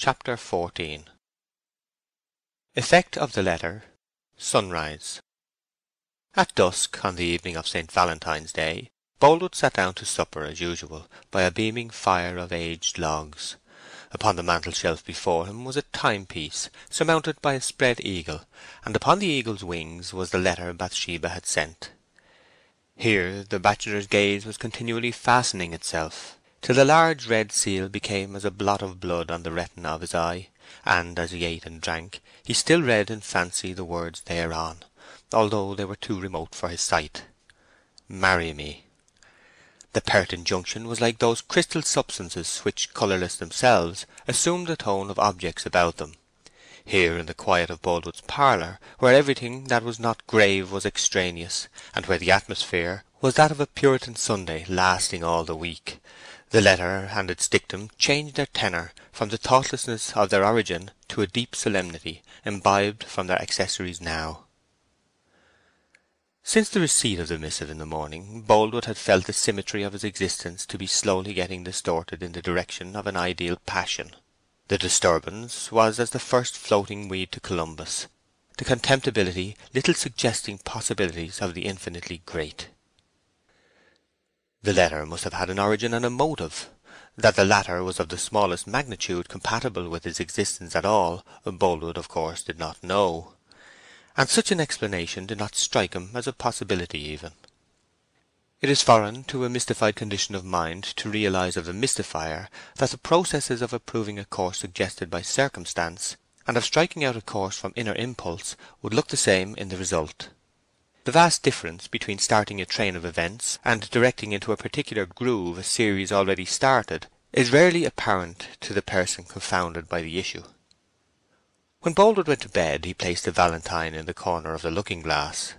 Chapter 14. Effect of the letter. Sunrise. At dusk on the evening of St. Valentine's Day, Boldwood sat down to supper as usual by a beaming fire of aged logs. Upon the mantel-shelf before him was a timepiece surmounted by a spread eagle, and upon the eagle's wings was the letter Bathsheba had sent. Here the bachelor's gaze was continually fastening itself, till the large red seal became as a blot of blood on the retina of his eye, and as he ate and drank he still read in fancy the words thereon, although they were too remote for his sight. Marry me. The pert injunction was like those crystal substances which, colourless themselves, assumed the tone of objects about them. Here in the quiet of Boldwood's parlour, where everything that was not grave was extraneous, and where the atmosphere was that of a Puritan Sunday lasting all the week, the letter and its dictum changed their tenor from the thoughtlessness of their origin to a deep solemnity imbibed from their accessories now. Since the receipt of the missive in the morning, Boldwood had felt the symmetry of his existence to be slowly getting distorted in the direction of an ideal passion. The disturbance was as the first floating weed to Columbus, the contemptibility little suggesting possibilities of the infinitely great. The letter must have had an origin and a motive. That the latter was of the smallest magnitude compatible with his existence at all, Boldwood of course did not know, and such an explanation did not strike him as a possibility even. It is foreign to a mystified condition of mind to realize of the mystifier that the processes of approving a course suggested by circumstance, and of striking out a course from inner impulse, would look the same in the result. The vast difference between starting a train of events and directing into a particular groove a series already started is rarely apparent to the person confounded by the issue. When Boldwood went to bed he placed the valentine in the corner of the looking-glass.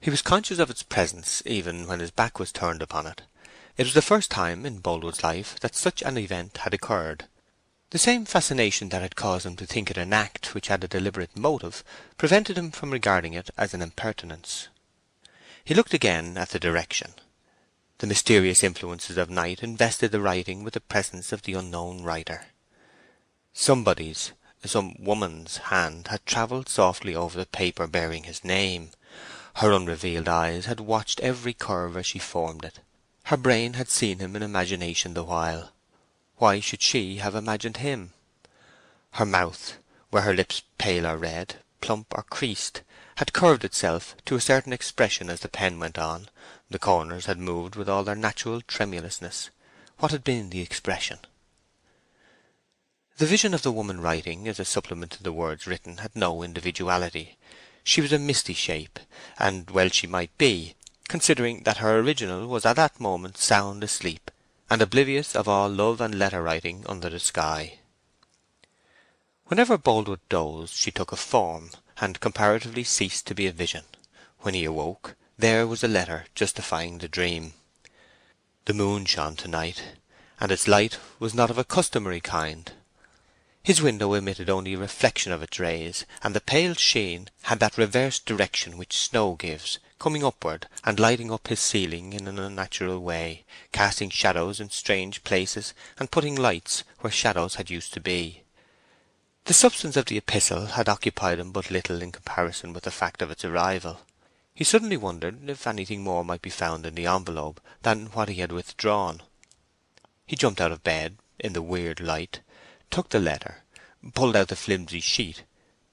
He was conscious of its presence even when his back was turned upon it. It was the first time in Boldwood's life that such an event had occurred. The same fascination that had caused him to think it an act which had a deliberate motive prevented him from regarding it as an impertinence. He looked again at the direction. The mysterious influences of night invested the writing with the presence of the unknown writer. Somebody's, some woman's hand had travelled softly over the paper bearing his name. Her unrevealed eyes had watched every curve as she formed it. Her brain had seen him in imagination the while. Why should she have imagined him? Her mouth, were her lips pale or red, plump or creased, had curved itself to a certain expression as the pen went on. The corners had moved with all their natural tremulousness. What had been the expression? The vision of the woman writing as a supplement to the words written had no individuality. She was a misty shape, and well she might be, considering that her original was at that moment sound asleep, and oblivious of all love and letter-writing under the sky. Whenever Boldwood dozed she took a form, and comparatively ceased to be a vision. When he awoke, there was the letter justifying the dream. The moon shone tonight, and its light was not of a customary kind. His window emitted only a reflection of its rays, and the pale sheen had that reversed direction which snow gives, coming upward and lighting up his ceiling in an unnatural way, casting shadows in strange places and putting lights where shadows had used to be. The substance of the epistle had occupied him but little in comparison with the fact of its arrival. He suddenly wondered if anything more might be found in the envelope than what he had withdrawn. He jumped out of bed in the weird light, took the letter, pulled out the flimsy sheet,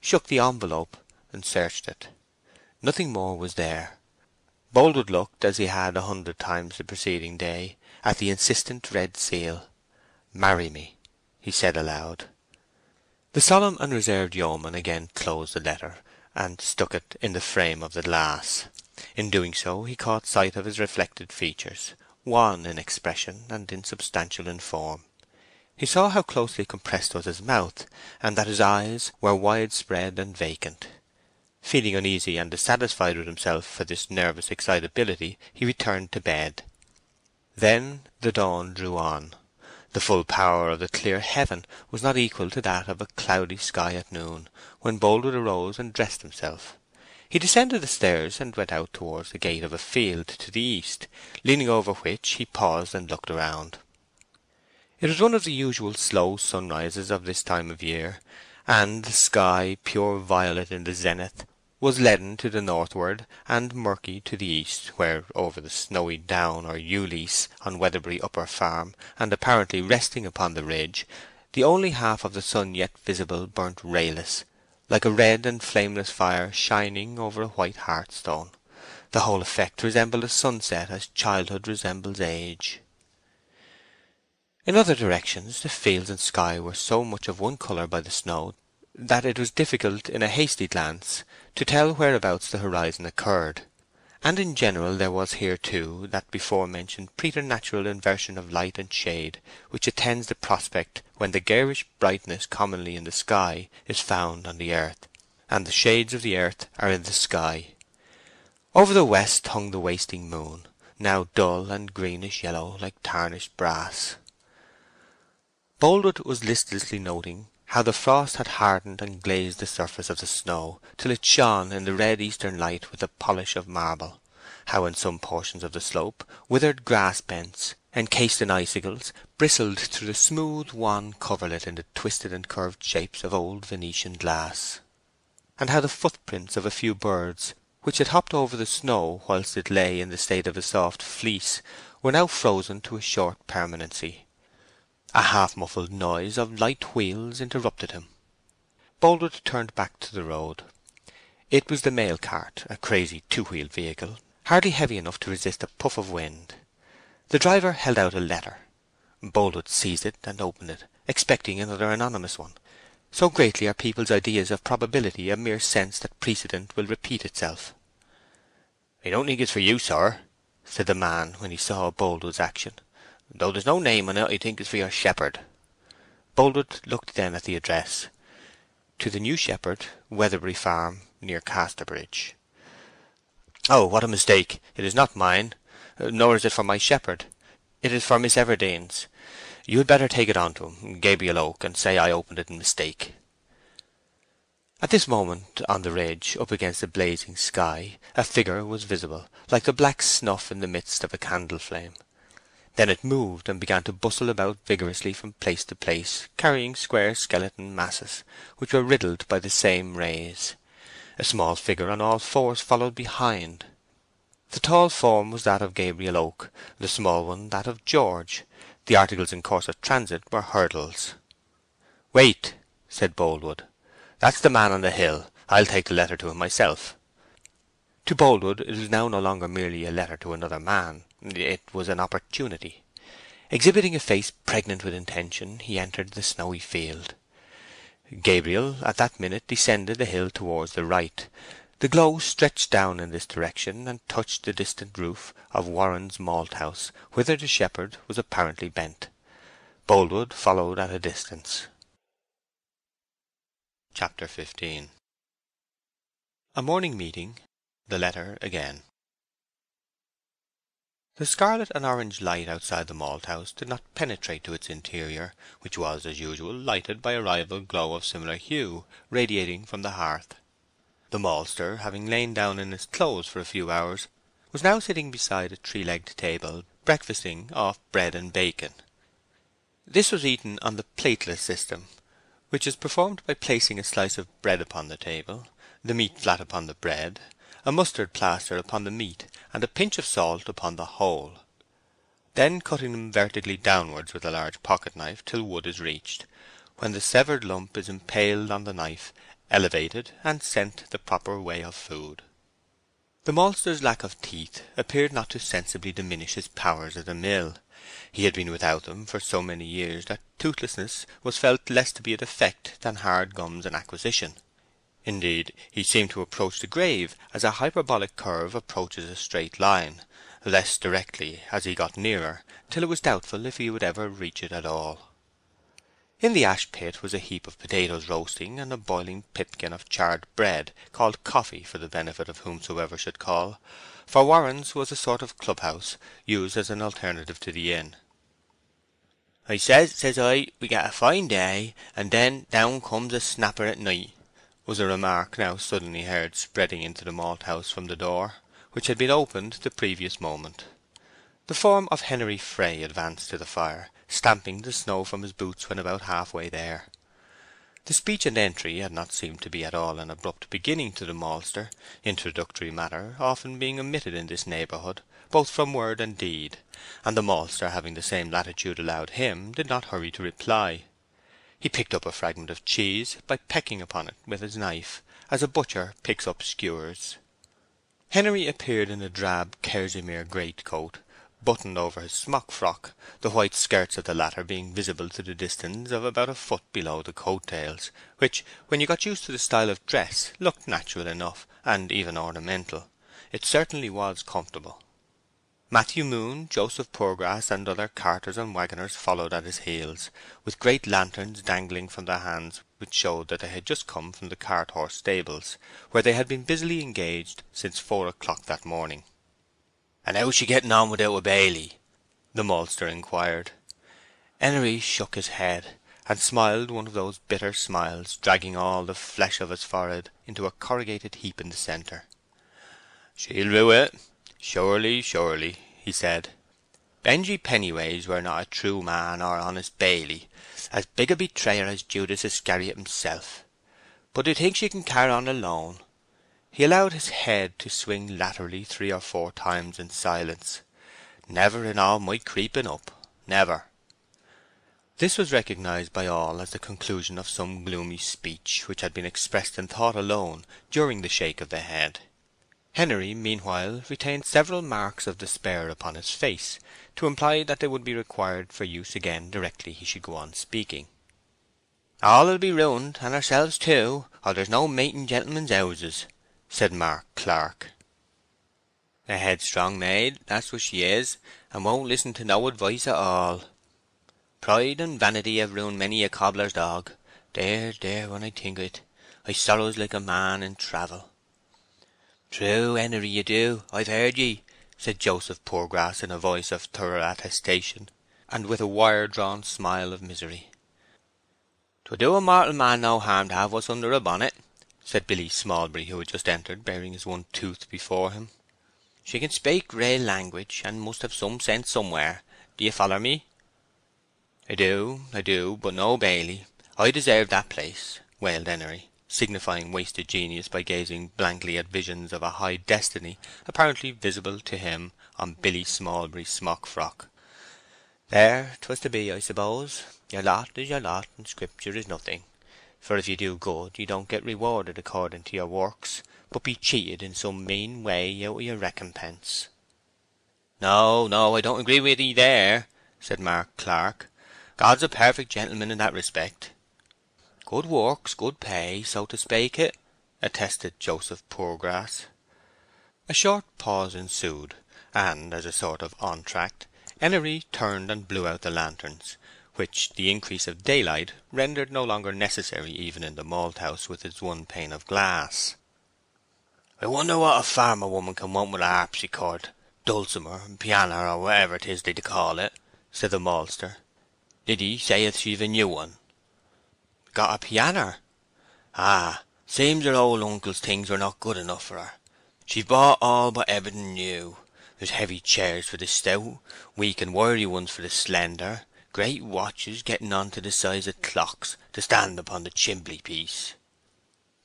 shook the envelope, and searched it. Nothing more was there. Boldwood looked, as he had 100 times the preceding day, at the insistent red seal. "Marry me," he said aloud. The solemn and reserved yeoman again closed the letter, and stuck it in the frame of the glass. In doing so he caught sight of his reflected features, wan in expression and insubstantial in form. He saw how closely compressed was his mouth, and that his eyes were wide-spread and vacant. Feeling uneasy and dissatisfied with himself for this nervous excitability, he returned to bed. Then the dawn drew on. The full power of the clear heaven was not equal to that of a cloudy sky at noon, when Boldwood arose and dressed himself. He descended the stairs and went out towards the gate of a field to the east, leaning over which he paused and looked around. It was one of the usual slow sunrises of this time of year, and the sky, pure violet in the zenith, was leaden to the northward and murky to the east, where over the snowy down or ewe-lease on Weatherbury Upper Farm, and apparently resting upon the ridge, the only half of the sun yet visible burnt rayless, like a red and flameless fire shining over a white hearthstone. The whole effect resembled a sunset as childhood resembles age. In other directions the fields and sky were so much of one colour by the snow that it was difficult in a hasty glance to tell whereabouts the horizon occurred, and in general there was here too that before-mentioned preternatural inversion of light and shade which attends the prospect when the garish brightness commonly in the sky is found on the earth, and the shades of the earth are in the sky. Over the west hung the wasting moon, now dull and greenish yellow like tarnished brass. Boldwood was listlessly noting how the frost had hardened and glazed the surface of the snow till it shone in the red eastern light with the polish of marble, how in some portions of the slope withered grass bents, encased in icicles, bristled through the smooth wan coverlet in the twisted and curved shapes of old Venetian glass, and how the footprints of a few birds which had hopped over the snow whilst it lay in the state of a soft fleece were now frozen to a short permanency. A half-muffled noise of light wheels interrupted him. Boldwood turned back to the road. It was the mail cart, a crazy two-wheeled vehicle, hardly heavy enough to resist a puff of wind. The driver held out a letter. Boldwood seized it and opened it, expecting another anonymous one. So greatly are people's ideas of probability a mere sense that precedent will repeat itself. "I don't think it's for you, sir," said the man when he saw Boldwood's action. "Though there's no name on it, I think it's for your shepherd." Boldwood looked then at the address. To the new shepherd, Weatherbury Farm, near Casterbridge. "Oh, what a mistake! It is not mine, nor is it for my shepherd. It is for Miss Everdene's. You had better take it on to him, Gabriel Oak, and say I opened it in mistake." At this moment, on the ridge, up against the blazing sky, a figure was visible, like the black snuff in the midst of a candle flame. Then it moved and began to bustle about vigorously from place to place, carrying square skeleton masses, which were riddled by the same rays. A small figure on all fours followed behind. The tall form was that of Gabriel Oak, the small one that of George. The articles in course of transit were hurdles. "Wait," said Boldwood. "That's the man on the hill. I'll take the letter to him myself." To Boldwood it was now no longer merely a letter to another man. It was an opportunity. Exhibiting a face pregnant with intention, he entered the snowy field. Gabriel at that minute descended the hill towards the right. The glow stretched down in this direction and touched the distant roof of Warren's Malthouse, whither the shepherd was apparently bent. Boldwood followed at a distance. Chapter 15. A morning meeting. The letter again. The scarlet and orange light outside the Malthouse did not penetrate to its interior, which was, as usual, lighted by a rival glow of similar hue, radiating from the hearth. The maltster, having lain down in his clothes for a few hours, was now sitting beside a three-legged table, breakfasting off bread and bacon. This was eaten on the plateless system, which is performed by placing a slice of bread upon the table, the meat flat upon the bread, a mustard plaster upon the meat, and a pinch of salt upon the whole, then cutting them vertically downwards with a large pocket-knife till wood is reached, when the severed lump is impaled on the knife, elevated, and sent the proper way of food. The maltster's lack of teeth appeared not to sensibly diminish his powers at the mill. He had been without them for so many years that toothlessness was felt less to be a defect than hard gums an acquisition. Indeed, he seemed to approach the grave as a hyperbolic curve approaches a straight line, less directly as he got nearer, till it was doubtful if he would ever reach it at all. In the ash-pit was a heap of potatoes roasting, and a boiling pipkin of charred bread, called coffee for the benefit of whomsoever should call, for Warren's was a sort of club-house, used as an alternative to the inn. "I says I, we get a fine day, and then down comes a snapper at night," was a remark now suddenly heard spreading into the malthouse from the door, which had been opened the previous moment. The form of Henery Fray advanced to the fire, stamping the snow from his boots when about halfway there. The speech and entry had not seemed to be at all an abrupt beginning to the maltster, introductory matter often being omitted in this neighbourhood, both from word and deed, and the maltster, having the same latitude allowed him, did not hurry to reply. He picked up a fragment of cheese by pecking upon it with his knife, as a butcher picks up skewers. Henery appeared in a drab kerseymere greatcoat, buttoned over his smock-frock, the white skirts of the latter being visible to the distance of about a foot below the coat-tails, which, when you got used to the style of dress, looked natural enough, and even ornamental. It certainly was comfortable. Matthew Moon, Joseph Poorgrass, and other carters and waggoners followed at his heels, with great lanterns dangling from their hands, which showed that they had just come from the cart-horse stables, where they had been busily engaged since 4 o'clock that morning. "And how's she getting on without a baily?" the maltster inquired. Henery shook his head, and smiled one of those bitter smiles, dragging all the flesh of his forehead into a corrugated heap in the centre. "She'll rue it, surely, surely," he said. "Benjy Pennyways were not a true man or honest baily, as big a betrayer as Judas Iscariot himself. But I think she can carry on alone." He allowed his head to swing laterally 3 or 4 times in silence. "Never in all my creeping up, never." This was recognized by all as the conclusion of some gloomy speech which had been expressed in thought alone during the shake of the head. Henery, meanwhile, retained several marks of despair upon his face, to imply that they would be required for use again directly he should go on speaking. "All'll be ruined, and ourselves too, or there's no mating gentlemen's houses," said Mark Clark. "A headstrong maid, that's what she is, and won't listen to no advice at all. Pride and vanity have ruined many a cobbler's dog. Dear, dear, when I think of it, I sorrows like a man in travel." "True, Henery, you do. I've heard ye," said Joseph Poorgrass in a voice of thorough attestation, and with a wire-drawn smile of misery. "'Twould do a mortal man no harm to have us under a bonnet," said Billy Smallbury, who had just entered, bearing his one tooth before him. "She can speak real language, and must have some sense somewhere. Do you follow me?" I do, but no baily. I deserve that place," wailed Henery, signifying wasted genius by gazing blankly at visions of a high destiny apparently visible to him on Billy Smallbury's smock-frock. "There, 'twas to be, I suppose. Your lot is your lot, and Scripture is nothing. For if you do good, you don't get rewarded according to your works, but be cheated in some mean way out of your recompense." "No, I don't agree with 'ee there," said Mark Clark. "God's a perfect gentleman in that respect." "Good works, good pay, so to speak it," attested Joseph Poorgrass. A short pause ensued, and, as a sort of entr'acte, Henery turned and blew out the lanterns, which the increase of daylight rendered no longer necessary even in the malt-house with its one pane of glass. "I wonder what a farmer woman can want with a harpsichord, dulcimer, piano, or whatever 'tis they call it," said the maltster. "Liddy saith she've a new one." "Got a pianner?" "Ah, seems her old uncle's things were not good enough for her. She've bought all but everything new. There's heavy chairs for the stout, weak and wiry ones for the slender, great watches getting on to the size of clocks to stand upon the chimbley-piece.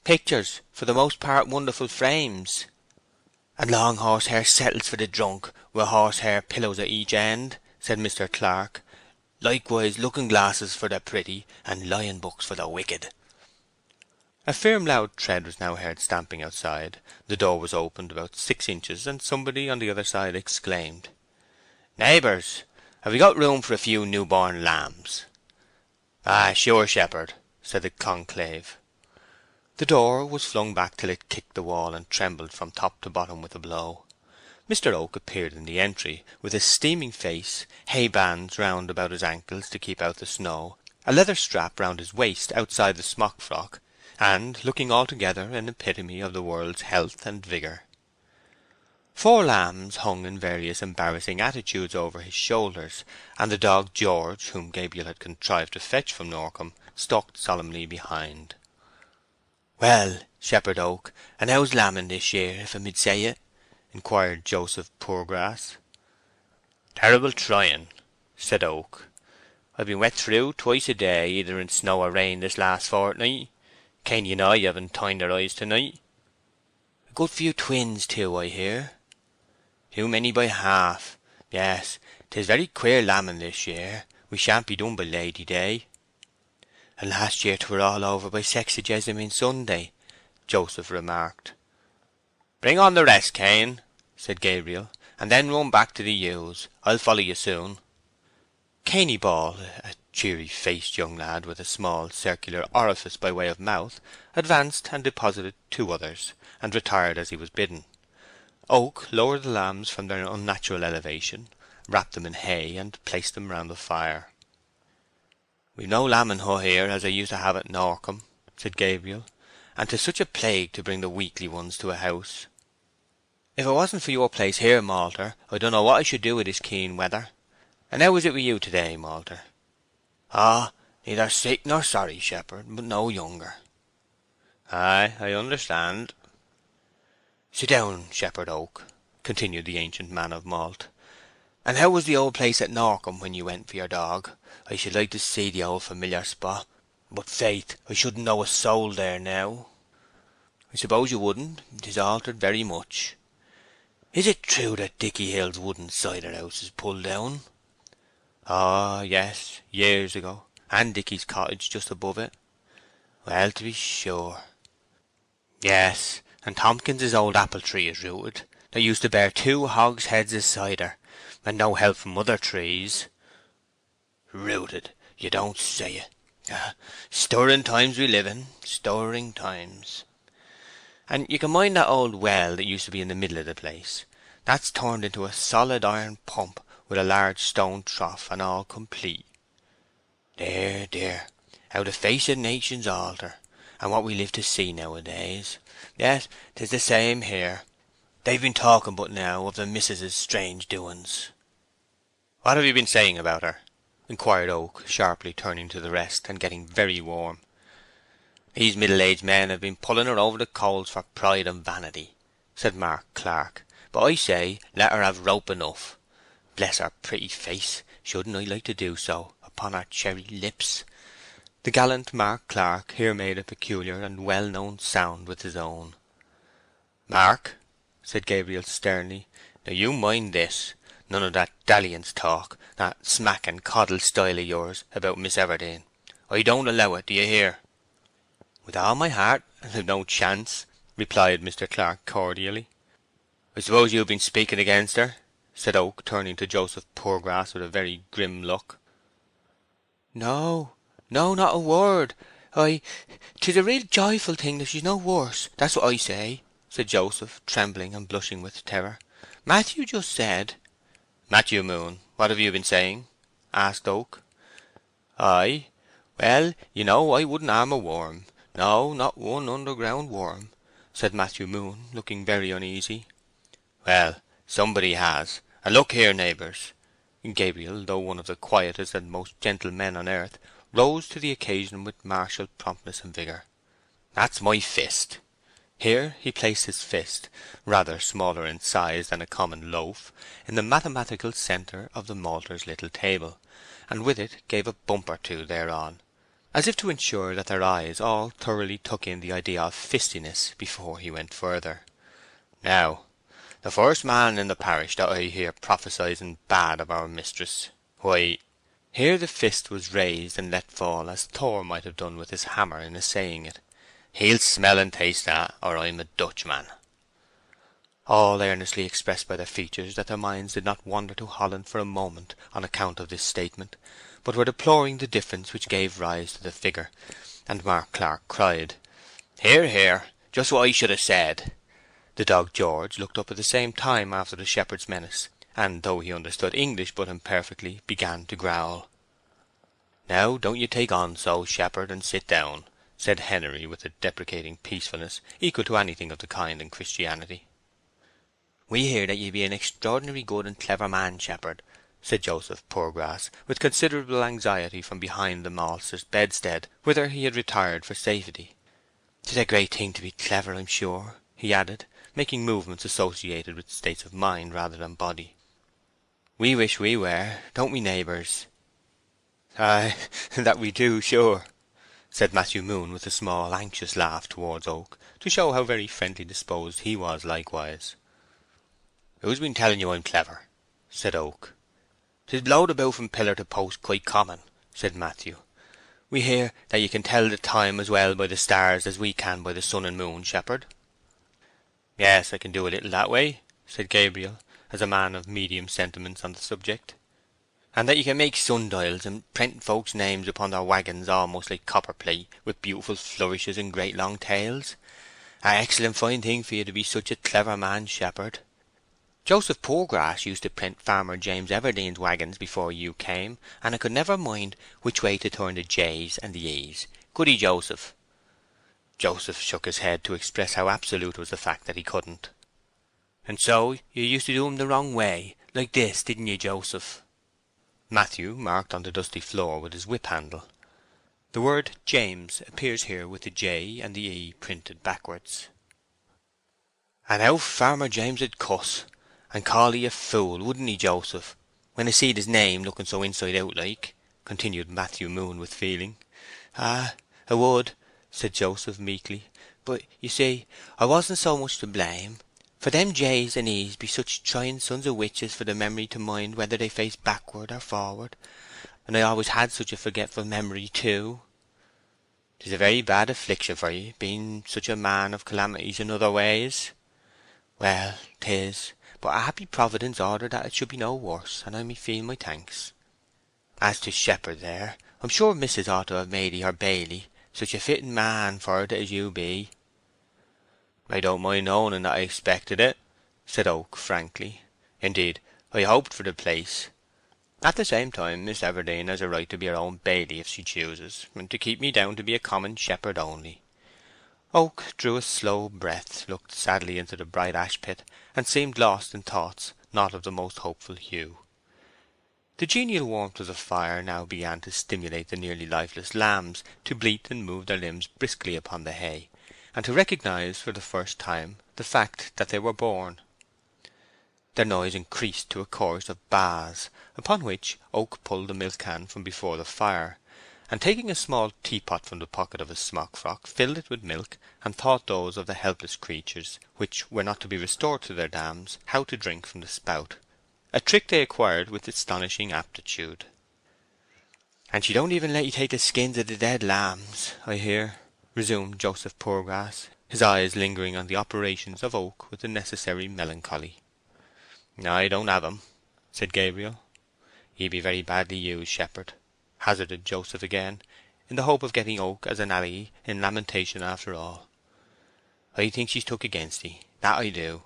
Pictures, for the most part wonderful frames. And long horsehair settles for the drunk, with horsehair pillows at each end," said Mr. Clark. "Likewise looking-glasses for the pretty, and lion-books for the wicked." A firm loud tread was now heard stamping outside. The door was opened about 6 inches, and somebody on the other side exclaimed, "Neighbours, have we got room for a few new-born lambs?" "Ah, sure, shepherd," said the conclave. The door was flung back till it kicked the wall and trembled from top to bottom with a blow. Mr. Oak appeared in the entry, with a steaming face, hay bands round about his ankles to keep out the snow, a leather strap round his waist outside the smock-frock, and looking altogether an epitome of the world's health and vigour. 4 lambs hung in various embarrassing attitudes over his shoulders, and the dog George, whom Gabriel had contrived to fetch from Norcombe, stalked solemnly behind. "Well, Shepherd Oak, and how's lambing this year, if I mid say it?" inquired Joseph Poorgrass. "Terrible trying," said Oak. I've been wet through twice a day, either in snow or rain, this last fortnight. Cainy and I haven't tined our eyes tonight. A good few twins too, I hear. Too many by half. Yes, 'tis very queer lambing this year. We shan't be done by Lady Day. And last year 'twere all over by Sexagessamine Sunday, Joseph remarked. Bring on the rest, Cain, said Gabriel, and then run back to the ewes. I'll follow you soon. Cainy Ball, a cheery-faced young lad with a small circular orifice by way of mouth, advanced and deposited two others, and retired as he was bidden. Oak lowered the lambs from their unnatural elevation, wrapped them in hay, and placed them round the fire. "We've no lambing hut here as I used to have at Norcombe," said Gabriel, "and 'tis such a plague to bring the weakly ones to a house. If it wasn't for your place here, Malter, I don't know what I should do with this keen weather. And how is it with you to-day, Malter?" "Ah, neither sick nor sorry, shepherd, but no younger." "Ay, I understand." "Sit down, Shepherd Oak," continued the ancient man of malt. "And how was the old place at Norcombe when you went for your dog? I should like to see the old familiar spot, but faith, I shouldn't know a soul there now." "I suppose you wouldn't. 'Tis altered very much." "Is it true that Dicky Hill's wooden cider house is pulled down?" "Ah, yes, years ago, and Dicky's cottage just above it." "Well, to be sure." "Yes, and Tompkins's old apple tree is rooted, that used to bear 2 hogsheads of cider, and no help from other trees." "Rooted! You don't say it. Ah, stirring times we live in, stirring times." "And you can mind that old well that used to be in the middle of the place? That's turned into a solid iron pump with a large stone trough and all complete. Dear, dear, how the face of nations alter, and what we live to see nowadays. Yes, 'tis the same here. They've been talking but now of the missus's strange doings." "What have you been saying about her?" inquired Oak, sharply, turning to the rest, and getting very warm. "These middle-aged men have been pulling her over the coals for pride and vanity," said Mark Clark. "But I say, let her have rope enough. Bless her pretty face, shouldn't I like to do so, upon her cherry lips?" The gallant Mark Clark here made a peculiar and well-known sound with his own. "Mark," said Gabriel sternly, "now you mind this. None of that dalliance talk, that smack and coddle style of yours about Miss Everdene. I don't allow it, do you hear?" "With all my heart, and I've no chance," replied Mr. Clark cordially. "I suppose you've been speaking against her?" said Oak, turning to Joseph Poorgrass with a very grim look. "No, no, not a word. 'Tis a real joyful thing that she's no worse, that's what I say," said Joseph, trembling and blushing with terror. "Matthew just said—" "Matthew Moon, what have you been saying?" asked Oak. "I? Well, you know I wouldn't harm a worm. No, not one underground worm," said Matthew Moon, looking very uneasy. "Well, somebody has. And look here, neighbours." Gabriel, though one of the quietest and most gentle men on earth, rose to the occasion with martial promptness and vigour. "That's my fist." Here he placed his fist, rather smaller in size than a common loaf, in the mathematical centre of the malters' little table, and with it gave a bump or two thereon, as if to ensure that their eyes all thoroughly took in the idea of fistiness before he went further. "Now, the first man in the parish that I hear prophesying bad of our mistress, why—" Here the fist was raised and let fall as Thor might have done with his hammer in assaying it. "He'll smell and taste that, or I'm a Dutchman." All earnestly expressed by their features that their minds did not wander to Holland for a moment on account of this statement, but were deploring the difference which gave rise to the figure, and Mark Clark cried, "Hear, hear! Just what I should have said." The dog George looked up at the same time after the shepherd's menace, and though he understood English but imperfectly, began to growl. "Now don't you take on so, shepherd, and sit down," said Henery with a deprecating peacefulness equal to anything of the kind in Christianity. "We hear that ye be an extraordinary good and clever man, shepherd," said Joseph Poorgrass, with considerable anxiety from behind the maltster's bedstead, whither he had retired for safety. "'Tis a great thing to be clever, I'm sure," he added, making movements associated with states of mind rather than body. "We wish we were, don't we, neighbours?" "Ay, that we do, sure," said Matthew Moon with a small anxious laugh towards Oak, to show how very friendly disposed he was likewise. "Who's been telling you I'm clever?" said Oak. "'Tis blowed about from pillar to post quite common," said Matthew. "We hear that you can tell the time as well by the stars as we can by the sun and moon, shepherd." "Yes, I can do a little that way," said Gabriel, as a man of medium sentiments on the subject. "And that you can make sundials and prent folks' names upon their waggons almost like copper plate, with beautiful flourishes and great long tails. An excellent fine thing for you to be such a clever man, shepherd. Joseph Poorgrass used to print Farmer James Everdene's waggons before you came, and I could never mind which way to turn the J's and the E's. Could he, Joseph?" Joseph shook his head to express how absolute was the fact that he couldn't. "And so you used to do 'em the wrong way, like this, didn't you, Joseph?" Matthew marked on the dusty floor with his whip handle. The word James appears here with the J and the E printed backwards. "And how Farmer James 'ud cuss, and call 'ee a fool, wouldn't he, Joseph, when 'a seed his name looking so inside out like?" continued Matthew Moon with feeling. "Ah, 'a would," said Joseph meekly. "But, you see, I wasn't so much to blame, for them J's and E's be such trying sons of witches for the memory to mind whether they face backward or forward, and I always had such a forgetful memory too. 'Tis a very bad affliction for ye, being such a man of calamities in other ways. Well, 'tis, but a happy Providence ordered that it should be no worse, and I may feel my thanks. As to shepherd there, I'm sure missus ought to have made 'ee her baily, such a fitting man for it as you be." "I don't mind owning that I expected it," said Oak frankly. "Indeed, I hoped for the place. At the same time, Miss Everdene has a right to be her own baily if she chooses, and to keep me down to be a common shepherd only." Oak drew a slow breath, looked sadly into the bright ash pit, and seemed lost in thoughts not of the most hopeful hue. The genial warmth of the fire now began to stimulate the nearly lifeless lambs to bleat and move their limbs briskly upon the hay, and to recognize for the first time the fact that they were born. Their noise increased to a chorus of baas, upon which Oak pulled the milk can from before the fire, and taking a small teapot from the pocket of his smock frock, filled it with milk, and taught those of the helpless creatures which were not to be restored to their dams how to drink from the spout, a trick they acquired with astonishing aptitude. "And she don't even let ye take the skins of the dead lambs, I hear," resumed Joseph Poorgrass, his eyes lingering on the operations of Oak with the necessary melancholy. "I don't have 'em," said Gabriel. "Ye be very badly used, shepherd," hazarded Joseph again, in the hope of getting Oak as an ally in lamentation after all. "I think she's took against thee, that I do."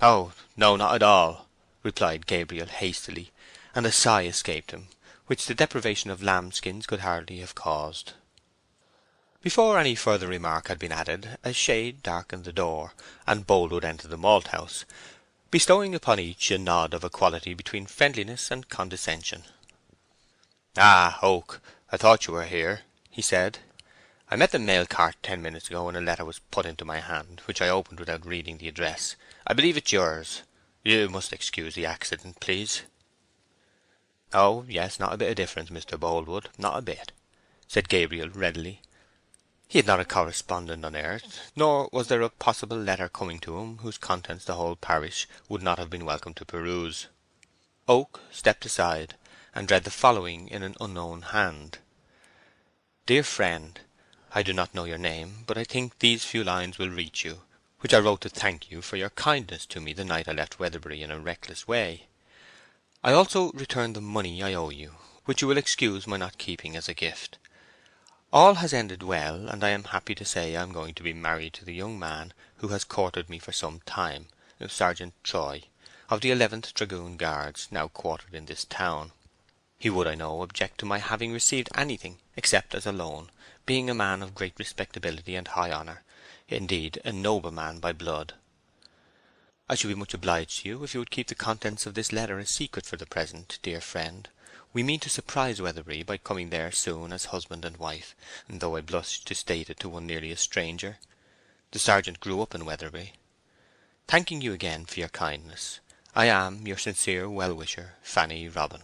"Oh, no, not at all," replied Gabriel hastily, and a sigh escaped him, which the deprivation of lambskins could hardly have caused. Before any further remark had been added, a shade darkened the door, and Boldwood entered the malthouse, bestowing upon each a nod of equality between friendliness and condescension. "Ah, Oak, I thought you were here," he said. "I met the mail cart 10 minutes ago, and a letter was put into my hand, which I opened without reading the address. I believe it's yours. You must excuse the accident, please." "Oh, yes, not a bit of difference, Mr. Boldwood, not a bit," said Gabriel readily. He had not a correspondent on earth, nor was there a possible letter coming to him whose contents the whole parish would not have been welcome to peruse. Oak stepped aside, and read the following in an unknown hand. "Dear friend, I do not know your name, but I think these few lines will reach you, which I wrote to thank you for your kindness to me the night I left Weatherbury in a reckless way. I also return the money I owe you, which you will excuse my not keeping as a gift. All has ended well, and I am happy to say I am going to be married to the young man who has courted me for some time, Sergeant Troy, of the 11th Dragoon Guards, now quartered in this town. He would, I know, object to my having received anything except as a loan, being a man of great respectability and high honour, indeed a nobleman by blood. I should be much obliged to you if you would keep the contents of this letter a secret for the present, dear friend. We mean to surprise Weatherbury by coming there soon as husband and wife, though I blush to state it to one nearly a stranger. The sergeant grew up in Weatherbury. Thanking you again for your kindness, I am your sincere well-wisher, Fanny Robin."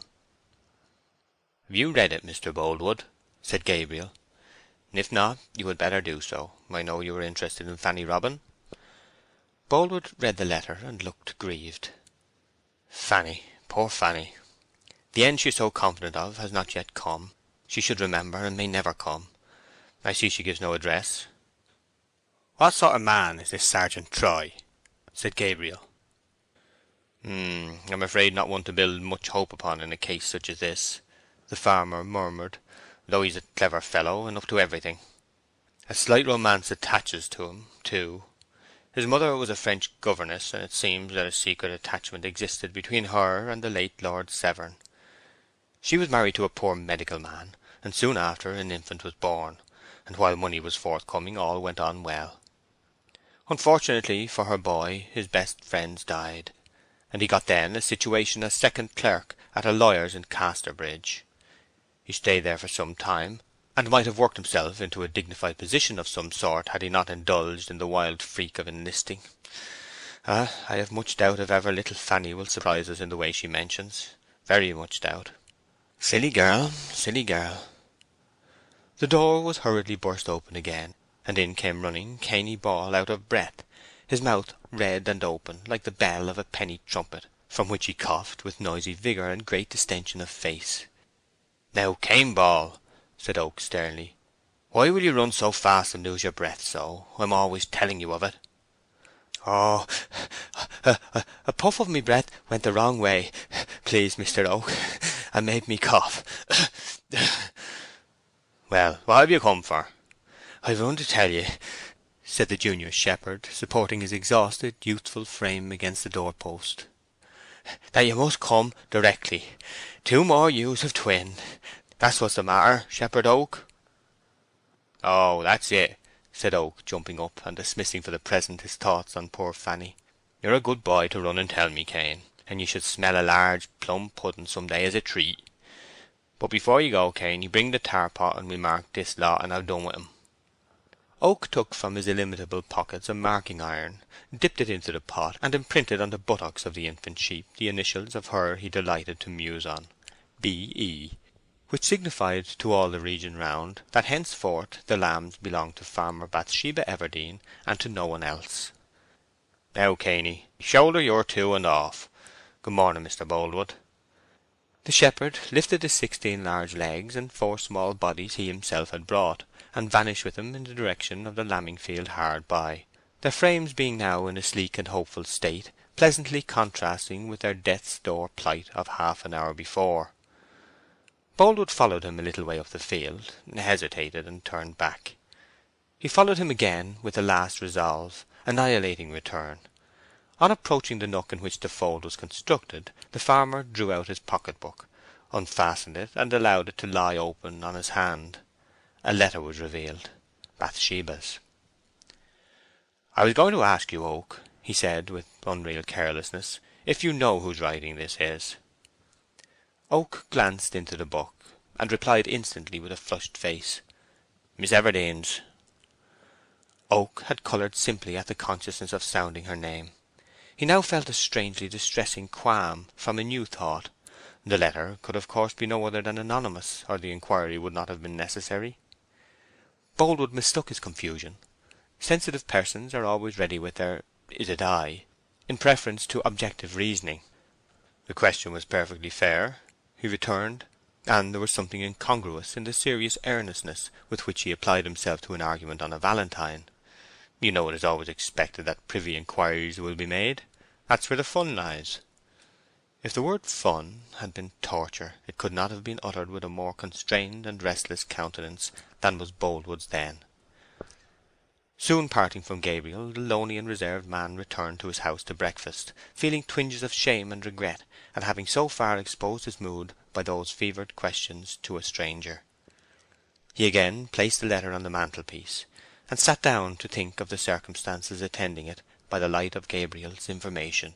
"Have you read it, Mr. Boldwood?" said Gabriel. "If not, you had better do so. I know you are interested in Fanny Robin." Boldwood read the letter and looked grieved. "Fanny, poor Fanny! The end she is so confident of has not yet come. She should remember, and may never come. I see she gives no address." "What sort of man is this Sergeant Troy?" said Gabriel. "I'm afraid not one to build much hope upon in a case such as this," the farmer murmured, "though he's a clever fellow, and up to everything. A slight romance attaches to him, too. His mother was a French governess, and it seems that a secret attachment existed between her and the late Lord Severn. She was married to a poor medical man, and soon after an infant was born, and while money was forthcoming all went on well. Unfortunately for her boy, his best friends died, and he got then a situation as second clerk at a lawyer's in Casterbridge. He stayed there for some time, and might have worked himself into a dignified position of some sort had he not indulged in the wild freak of enlisting. I have much doubt if ever little Fanny will surprise us in the way she mentions. Very much doubt. Silly girl, silly girl." The door was hurriedly burst open again, and in came running Cainy Ball out of breath, his mouth red and open like the bell of a penny trumpet, from which he coughed with noisy vigour and great distension of face. "Now, Cain Ball," said Oak sternly, "why will you run so fast and lose your breath so? I'm always telling you of it." "Oh, a puff of me breath went the wrong way, please, Mr. Oak, and made me cough." "Well, what have you come for?" "I've run to tell ye," said the junior shepherd, supporting his exhausted youthful frame against the doorpost, "that you must come directly. 2 more ewes have twinned. That's what's the matter, Shepherd Oak." "Oh, that's it," said Oak, jumping up, and dismissing for the present his thoughts on poor Fanny. "You're a good boy to run and tell me, Cain, and you should smell a large plum pudding some day as a treat. But before you go, Cain, you bring the tar pot, and we'll mark this lot and have done with 'em." Oak took from his illimitable pockets a marking iron, dipped it into the pot, and imprinted on the buttocks of the infant sheep the initials of her he delighted to muse on, B.E., which signified to all the region round that henceforth the lambs belonged to Farmer Bathsheba Everdene and to no one else. "Now, Cainy, shoulder your 2 and off. Good morning, Mr. Boldwood." The shepherd lifted the 16 large legs and 4 small bodies he himself had brought, and vanished with them in the direction of the lambing field hard by, their frames being now in a sleek and hopeful state, pleasantly contrasting with their death's door plight of half an hour before. Boldwood followed him a little way up the field, hesitated, and turned back. He followed him again with the last resolve, annihilating return. On approaching the nook in which the fold was constructed, the farmer drew out his pocket-book, unfastened it, and allowed it to lie open on his hand. A letter was revealed, Bathsheba's. "I was going to ask you, Oak," he said, with unreal carelessness, "if you know whose writing this is." Oak glanced into the book, and replied instantly with a flushed face, "Miss Everdene's." Oak had coloured simply at the consciousness of sounding her name. He now felt a strangely distressing qualm from a new thought. The letter could of course be no other than anonymous, or the inquiry would not have been necessary. Boldwood mistook his confusion. Sensitive persons are always ready with their "Is it I?" in preference to objective reasoning. "The question was perfectly fair," he returned, and there was something incongruous in the serious earnestness with which he applied himself to an argument on a valentine. "You know it is always expected that privy inquiries will be made. That's where the fun lies." If the word fun had been torture, it could not have been uttered with a more constrained and restless countenance than was Boldwood's then. Soon parting from Gabriel, the lonely and reserved man returned to his house to breakfast, feeling twinges of shame and regret at having so far exposed his mood by those fevered questions to a stranger. He again placed the letter on the mantelpiece, and sat down to think of the circumstances attending it by the light of Gabriel's information.